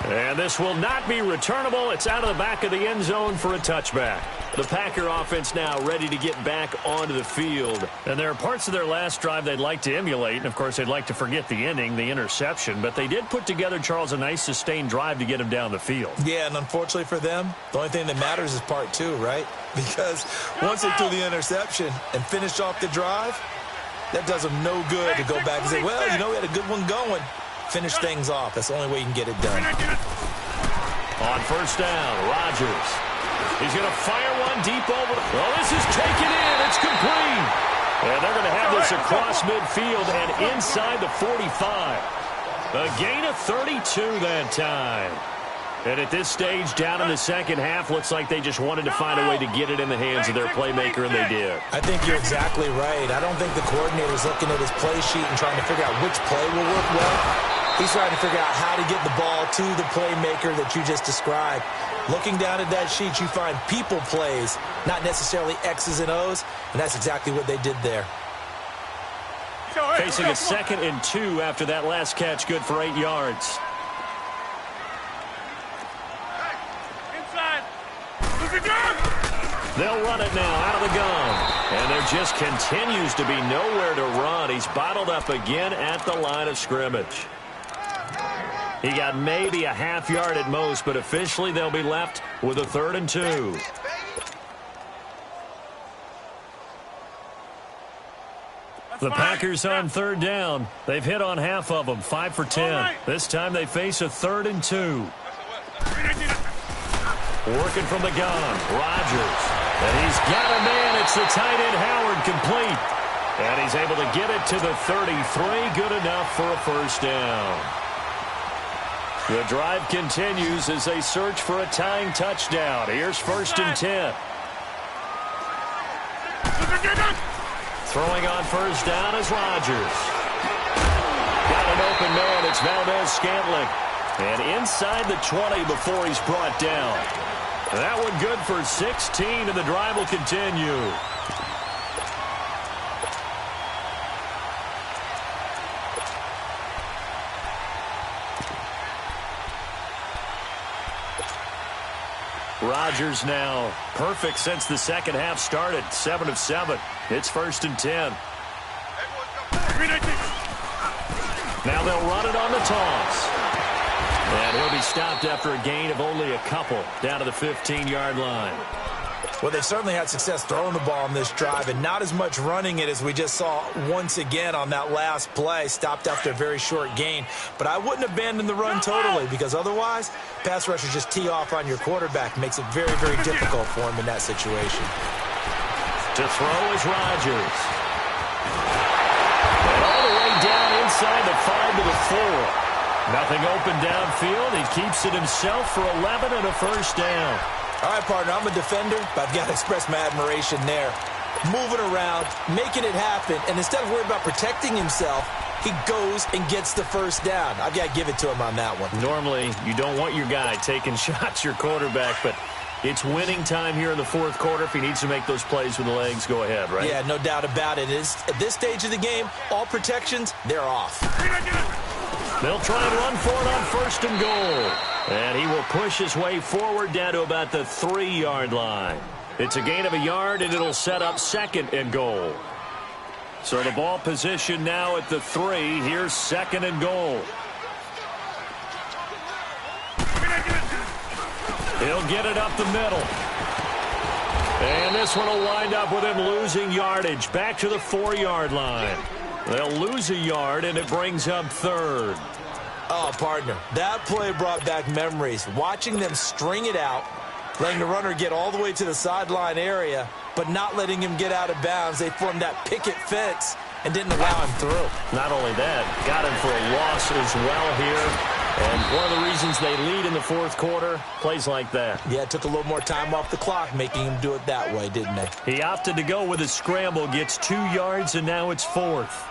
And this will not be returnable. It's out of the back of the end zone for a touchback. The Packer offense now ready to get back onto the field. And there are parts of their last drive they'd like to emulate. And, of course, they'd like to forget the ending, the interception. But they did put together, Charles, a nice sustained drive to get him down the field. Yeah, and unfortunately for them, the only thing that matters is part 2, right? Because once they threw the interception and finished off the drive, that does them no good to go back and say, well, you know, we had a good one going. Finish things off. That's the only way you can get it done. On first down, Rodgers. He's going to fire one deep over. Well, this is taken in. It's complete. And they're going to have this across midfield and inside the 45. A gain of 32 that time. And at this stage, down in the second half, looks like they just wanted to find a way to get it in the hands of their playmaker, and they did. I think you're exactly right. I don't think the coordinator's looking at his play sheet and trying to figure out which play will work well. He's trying to figure out how to get the ball to the playmaker that you just described. Looking down at that sheet, you find people plays, not necessarily X's and O's, and that's exactly what they did there. Facing a 2nd and 2 after that last catch, good for 8 yards. They'll run it now out of the gun. And there just continues to be nowhere to run. He's bottled up again at the line of scrimmage. He got maybe a half yard at most, but officially they'll be left with a 3rd and 2. The Packers on 3rd down. They've hit on half of them, 5 for 10. This time they face a 3rd and 2. Working from the gun, Rodgers. And he's got a man. It's the tight end, Howard, complete. And he's able to get it to the 33. Good enough for a first down. The drive continues as they search for a tying touchdown. Here's 1st and 10. Throwing on first down is Rodgers. Got an open man. It's Valdez-Scantling. And inside the 20 before he's brought down. That one good for 16, and the drive will continue. Rodgers now perfect since the second half started. 7 of 7. It's 1st and 10. Now they'll run it on the toss. And he'll be stopped after a gain of only a couple down to the 15-yard line. Well, they certainly had success throwing the ball on this drive and not as much running it as we just saw once again on that last play. Stopped after a very short gain. But I wouldn't abandon the run totally because otherwise, pass rushers just tee off on your quarterback. Makes it very, very difficult for him in that situation. To throw is Rodgers. And all the way down inside the 5 to the 4. Nothing open downfield. He keeps it himself for 11 and a first down. All right, partner, I'm a defender, but I've got to express my admiration there. Moving around, making it happen, and instead of worrying about protecting himself, he goes and gets the first down. I've got to give it to him on that one. Normally, you don't want your guy taking shots, your quarterback, but it's winning time here in the fourth quarter. If he needs to make those plays with the legs, go ahead, right? Yeah, no doubt about it. At this stage of the game, all protections, they're off. They'll try and run for it on first and goal. And he will push his way forward down to about the 3-yard line. It's a gain of a yard, and it'll set up second and goal. So the ball position now at the 3. Here's second and goal. He'll get it up the middle. And this one will wind up with him losing yardage. Back to the 4-yard line. They'll lose a yard, and it brings up third. Oh, partner, that play brought back memories. Watching them string it out, letting the runner get all the way to the sideline area, but not letting him get out of bounds. They formed that picket fence and didn't allow him through. Not only that, got him for a loss as well here. And one of the reasons they lead in the fourth quarter, plays like that. Yeah, it took a little more time off the clock, making him do it that way, didn't they? He opted to go with a scramble, gets 2 yards, and now it's fourth.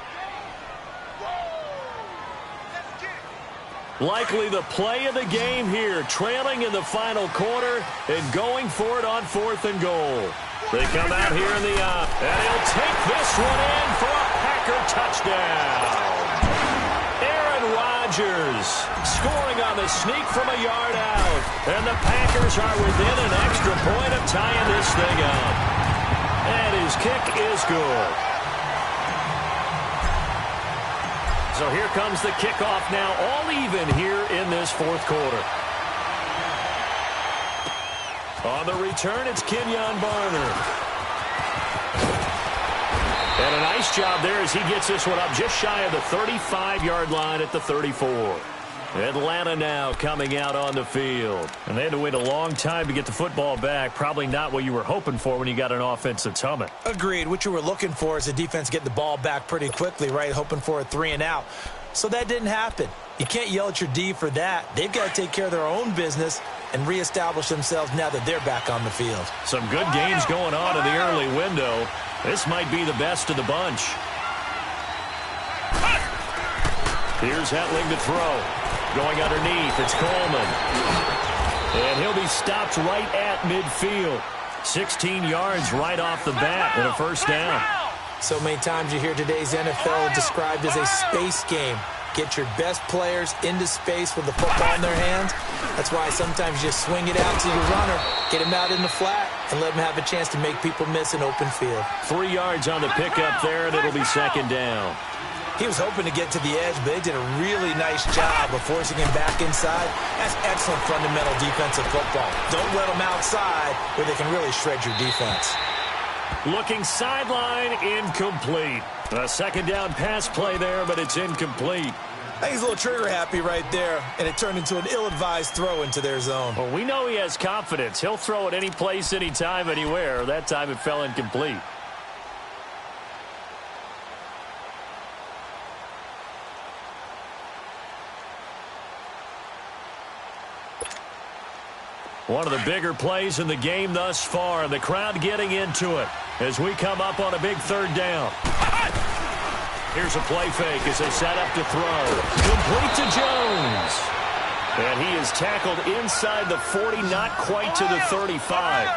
Likely the play of the game here, trailing in the final quarter and going for it on fourth and goal. They come out here in the and he'll take this one in for a Packer touchdown. Aaron Rodgers scoring on the sneak from a yard out. And the Packers are within an extra point of tying this thing up. And his kick is good. So here comes the kickoff now, all even here in this fourth quarter. On the return, it's Kenyon Barner. And a nice job there as he gets this one up just shy of the 35-yard line at the 34. Atlanta now coming out on the field. And they had to wait a long time to get the football back. Probably not what you were hoping for when you got an offense that's humming. Agreed. What you were looking for is the defense getting the ball back pretty quickly, right? Hoping for a 3 and out. So that didn't happen. You can't yell at your D for that. They've got to take care of their own business and reestablish themselves now that they're back on the field. Some good games going on in the early window. This might be the best of the bunch. Here's Hetling to throw. Going underneath, it's Coleman. And he'll be stopped right at midfield. 16 yards right off the bat and a first down. So many times you hear today's NFL described as a space game. Get your best players into space with the football in their hands. That's why sometimes you just swing it out to your runner, get him out in the flat, and let him have a chance to make people miss an open field. 3 yards on the pickup there, and it'll be second down. He was hoping to get to the edge, but they did a really nice job of forcing him back inside. That's excellent fundamental defensive football. Don't let them outside where they can really shred your defense. Looking sideline, incomplete. A second down pass play there, but it's incomplete. I think he's a little trigger happy right there, and it turned into an ill-advised throw into their zone. Well, we know he has confidence. He'll throw it any place, anytime, anywhere. That time it fell incomplete. One of the bigger plays in the game thus far, and the crowd getting into it as we come up on a big third down. Here's a play fake as they set up to throw. Complete to Jones. And he is tackled inside the 40, not quite to the 35.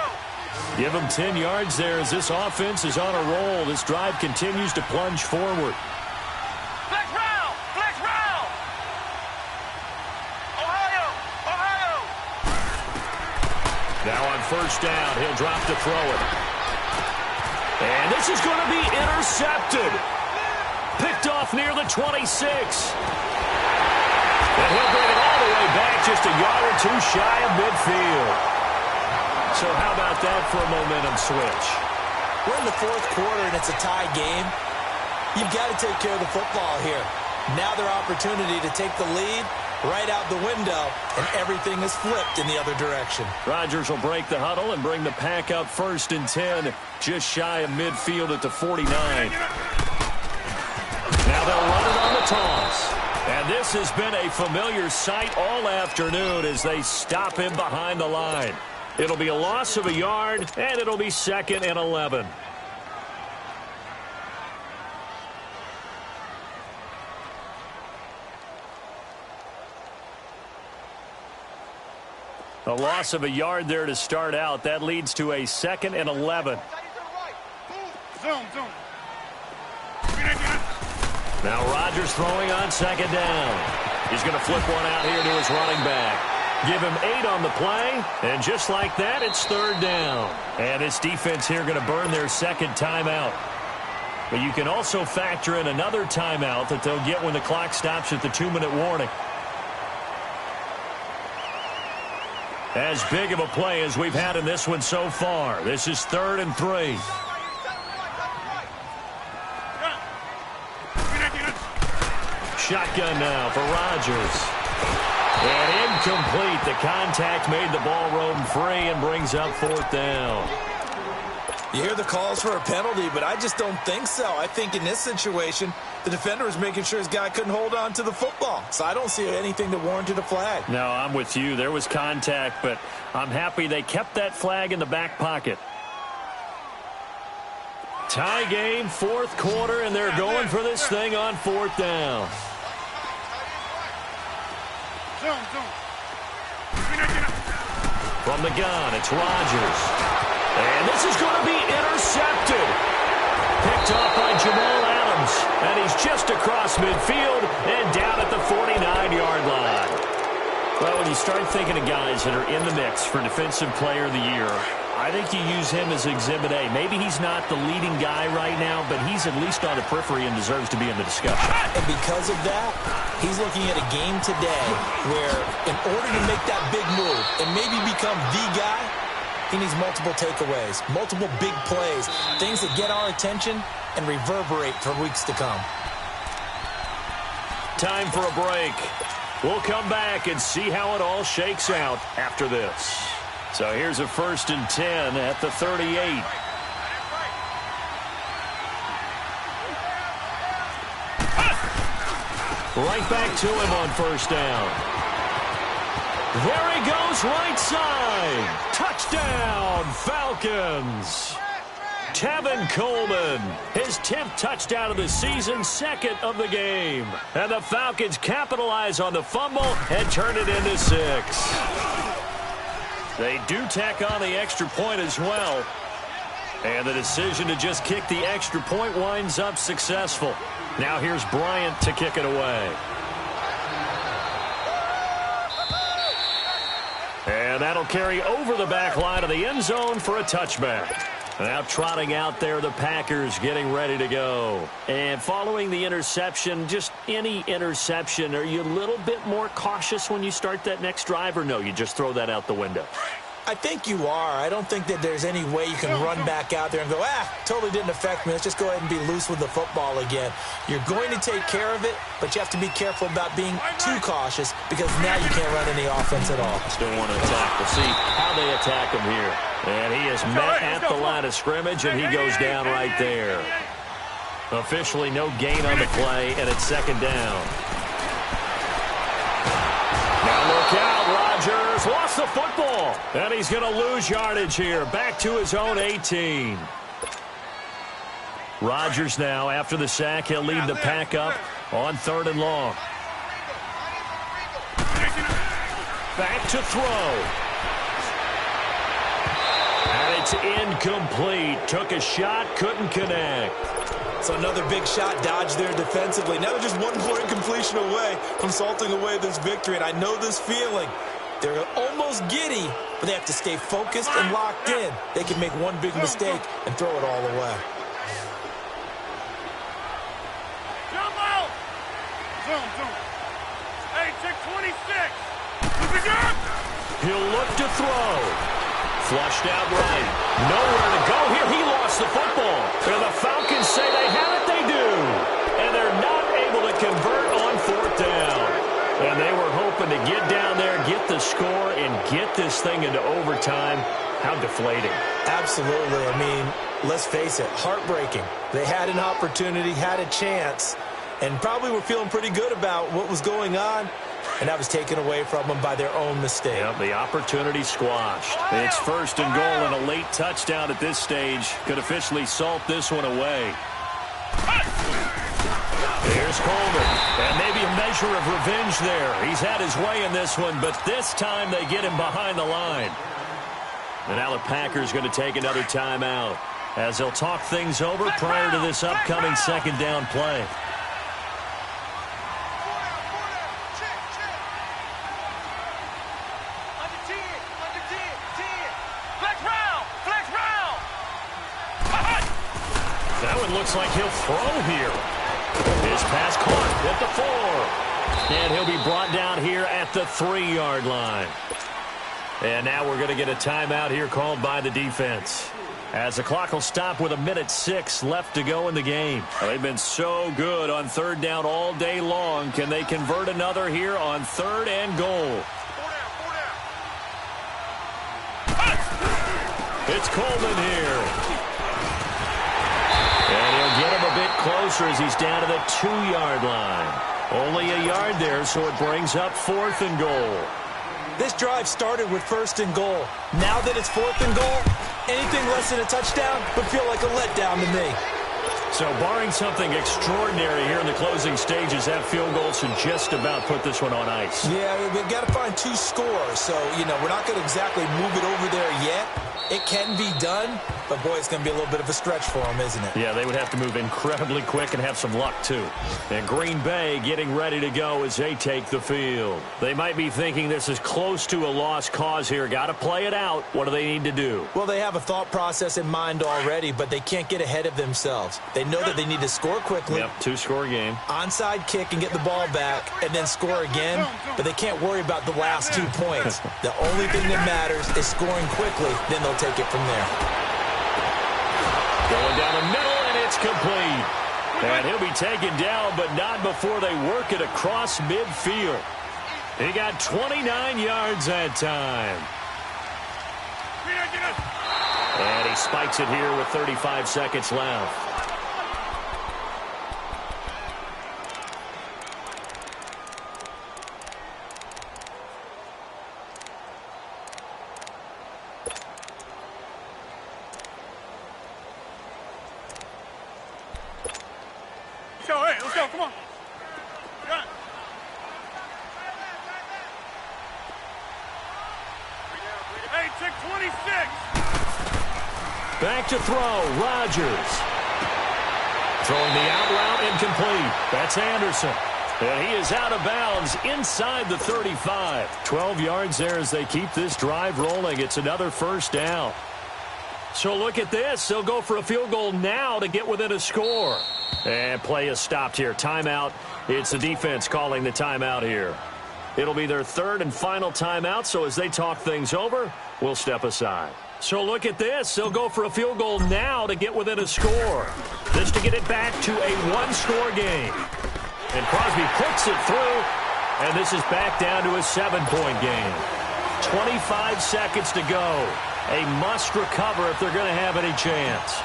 Give him 10 yards there as this offense is on a roll. This drive continues to plunge forward. Now on first down, he'll drop to throw it. And this is going to be intercepted. Picked off near the 26. And he'll bring it all the way back just a yard or two shy of midfield. So how about that for a momentum switch? We're in the fourth quarter and it's a tie game. You've got to take care of the football here. Now their opportunity to take the lead right out the window, and everything is flipped in the other direction. Rodgers will break the huddle and bring the pack up 1st and 10, just shy of midfield at the 49. Now they'll run it on the toss. And this has been a familiar sight all afternoon as they stop him behind the line. It'll be a loss of a yard, and it'll be 2nd and 11. A loss of a yard there to start out. That leads to a 2nd and 11. Zoom. Now Rodgers throwing on 2nd down. He's going to flip one out here to his running back. Give him 8 on the play, and just like that, it's 3rd down. And this defense here going to burn their 2nd timeout. But you can also factor in another timeout that they'll get when the clock stops at the 2-minute warning. As big of a play as we've had in this one so far. This is 3rd and 3. Shotgun now for Rodgers. And incomplete. The contact made the ball roam free and brings up 4th down. You hear the calls for a penalty, but I just don't think so. I think in this situation, the defender was making sure his guy couldn't hold on to the football. So I don't see anything that warranted a flag. No, I'm with you. There was contact, but I'm happy they kept that flag in the back pocket. Tie game, 4th quarter, and they're going for this thing on 4th down. From the gun, it's Rodgers. And this is going to be intercepted. Picked off by Jamal Adams. And he's just across midfield and down at the 49-yard line. Well, when you start thinking of guys that are in the mix for Defensive Player of the Year, I think you use him as Exhibit A. Maybe he's not the leading guy right now, but he's at least on the periphery and deserves to be in the discussion. And because of that, he's looking at a game today where in order to make that big move and maybe become the guy, he needs multiple takeaways, multiple big plays, things that get our attention and reverberate for weeks to come. Time for a break. We'll come back and see how it all shakes out after this. So here's a 1st and 10 at the 38. Right back to him on 1st down. There he goes, right side. Touchdown, Falcons. Tevin Coleman, his 10th touchdown of the season, 2nd of the game. And the Falcons capitalize on the fumble and turn it into 6. They do tack on the extra point as well. And the decision to just kick the extra point winds up successful. Now here's Bryant to kick it away. And that'll carry over the back line of the end zone for a touchback. Now trotting out there, the Packers getting ready to go. And following the interception, just any interception, are you a little bit more cautious when you start that next drive, or no, you just throw that out the window? I think you are. I don't think that there's any way you can run back out there and go, totally didn't affect me. Let's just go ahead and be loose with the football again. You're going to take care of it, but you have to be careful about being too cautious because now you can't run any offense at all. Still want to attack. We'll see how they attack him here. And he is met at the line of scrimmage, and he goes down right there. Officially no gain on the play, and it's 2nd down. Now look out, Rodgers lost the football, and he's going to lose yardage here. Back to his own 18. Rodgers now, after the sack, he'll lead the pack up on 3rd and long. Back to throw. And it's incomplete. Took a shot, couldn't connect. So another big shot dodged there defensively. Now they're just 1 more incompletion away from salting away this victory. And I know this feeling. They're almost giddy, but they have to stay focused and locked in. They can make one big mistake and throw it all away. Jump out! Zoom. Hey, check 26. He'll look to throw. Flushed out right. Nowhere to go here. He lost the football. And the Falcons say they have it. They do. And they're not able to convert on 4th down. And they were hoping hoping to get down there, get the score, and get this thing into overtime. How deflating. Absolutely. I mean, let's face it, heartbreaking. They had an opportunity, had a chance, and probably were feeling pretty good about what was going on, and that was taken away from them by their own mistake. Yep, the opportunity squashed. It's first and goal, and a late touchdown at this stage could officially salt this one away. Here's Coleman, and maybe a measure of revenge there. He's had his way in this one, but this time they get him behind the line. And now the Packers going to take another timeout as they'll talk things over prior to this upcoming second down play. That one looks like he'll throw here. His pass caught at the 4. And he'll be brought down here at the 3-yard line. And now we're going to get a timeout here called by the defense, as the clock will stop with 1:06 left to go in the game. Well, they've been so good on third down all day long. Can they convert another here on 3rd and goal? It's Coleman here. And he'll get him a bit closer as he's down to the 2-yard line. Only a yard there, so it brings up 4th and goal. This drive started with 1st and goal. Now that it's 4th and goal, anything less than a touchdown would feel like a letdown to me. So barring something extraordinary here in the closing stages, that field goal should just about put this one on ice. Yeah, we've got to find 2 scores. So, we're not going to exactly move it over there yet. It can be done, but, boy, it's going to be a little bit of a stretch for them, isn't it? Yeah, they would have to move incredibly quick and have some luck, too. And Green Bay getting ready to go as they take the field. They might be thinking this is close to a lost cause here. Got to play it out. What do they need to do? Well, they have a thought process in mind already, but they can't get ahead of themselves. They know that they need to score quickly. Yep, 2-score game. Onside kick and get the ball back and then score again, but they can't worry about the last 2 points. The only thing that matters is scoring quickly, then they'll take it from there. Going down the middle, and it's complete. And he'll be taken down, but not before they work it across midfield. He got 29 yards that time. And he spikes it here with 35 seconds left. Let's go, come on. Hey, check 26. Back to throw, Rodgers. Throwing the out route, incomplete. That's Anderson. And he is out of bounds inside the 35. 12 yards there as they keep this drive rolling. It's another first down. So look at this. They'll go for a field goal now to get within a score. And play is stopped here. Timeout. It's the defense calling the timeout here. It'll be their 3rd and final timeout, so as they talk things over, we'll step aside. So look at this. They'll go for a field goal now to get within a score. This to get it back to a 1-score game. And Crosby puts it through, and this is back down to a 7-point game. 25 seconds to go. A must recover if they're going to have any chance.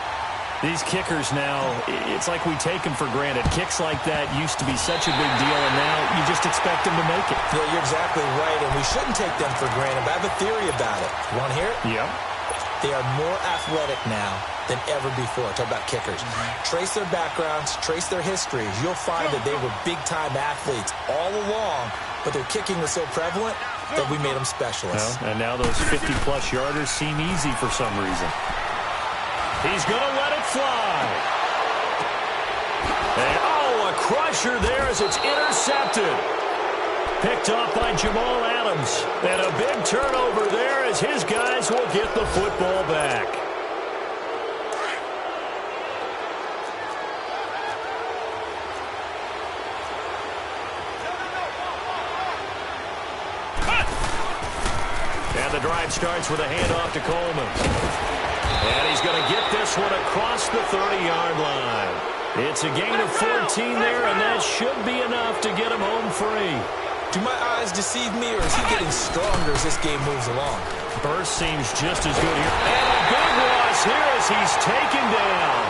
These kickers now, it's like we take them for granted. Kicks like that used to be such a big deal, and now you just expect them to make it. Yeah, you're exactly right, and we shouldn't take them for granted. But I have a theory about it. You want to hear it? Yep. They are more athletic now than ever before. Talk about kickers. Trace their backgrounds, trace their histories. You'll find that they were big-time athletes all along, but their kicking was so prevalent that we made them specialists. Well, and now those 50-plus yarders seem easy for some reason. He's going to let it fly. And, a crusher there as it's intercepted. Picked off by Jamal Adams. And a big turnover there as his guys will get the football back. And the drive starts with a handoff to Coleman. And he's going to get this one across the 30-yard line. It's a gain of 14 there, and that should be enough to get him home free. Do my eyes deceive me, or is he getting stronger as this game moves along? Burst seems just as good here. And a big loss here as he's taken down.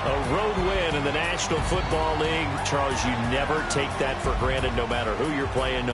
A road win in the National Football League. Charles, you never take that for granted no matter who you're playing.